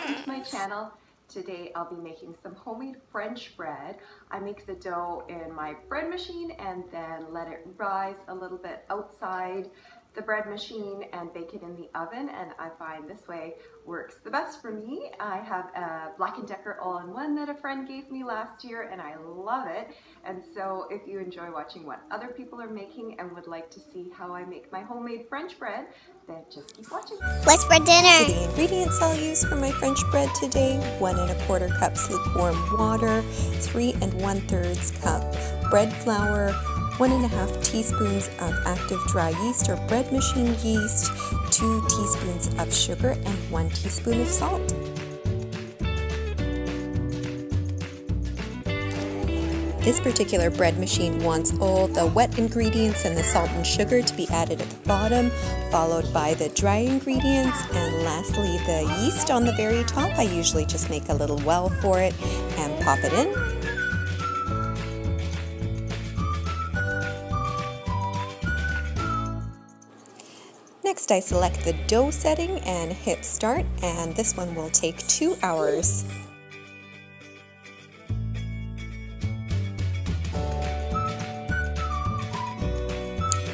welcome to my channel. Today I'll be making some homemade French bread. I make the dough in my bread machine and then let it rise a little bit outside the bread machine and bake it in the oven, and I find this way works the best for me. I have a Black & Decker all-in-one that a friend gave me last year and I love it. And so if you enjoy watching what other people are making and would like to see how I make my homemade French bread, then just keep watching. What's for dinner? So the ingredients I'll use for my French bread today: 1 1/4 cups lukewarm water, 3 1/3 cup bread flour, 1 1/2 teaspoons of active dry yeast or bread machine yeast, 2 teaspoons of sugar, and 1 teaspoon of salt. This particular bread machine wants all the wet ingredients and the salt and sugar to be added at the bottom, followed by the dry ingredients, and lastly the yeast on the very top. I usually just make a little well for it and pop it in. Next, I select the dough setting and hit start, and this one will take 2 hours.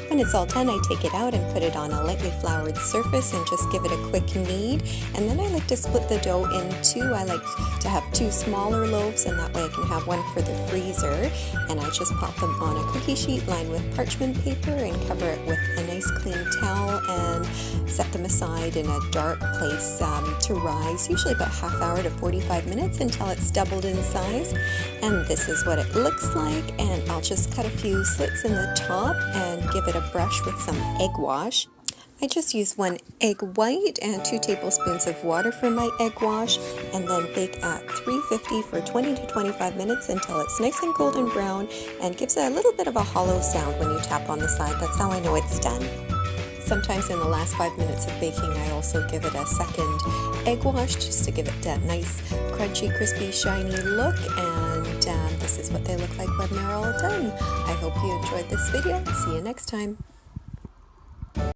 When it's all done, I take it out and put it on a lightly floured surface and just give it a quick knead. And then I like to split the dough in two. I like to have 2 smaller loaves, and that way I can have one for the freezer. And I just pop them on a cookie sheet lined with parchment paper and cover it with a nice clean towel and set them aside in a dark place to rise, usually about ½ hour to 45 minutes until it's doubled in size. And this is what it looks like, and I'll just cut a few slits in the top and give it a brush with some egg wash. I just use 1 egg white and 2 tablespoons of water for my egg wash, and then bake at 350 for 20 to 25 minutes until it's nice and golden brown and gives a little bit of a hollow sound when you tap on the side. That's how I know it's done. Sometimes in the last 5 minutes of baking, I also give it a second egg wash just to give it that nice crunchy, crispy, shiny look, and this is what they look like when they're all done. I hope you enjoyed this video. See you next time.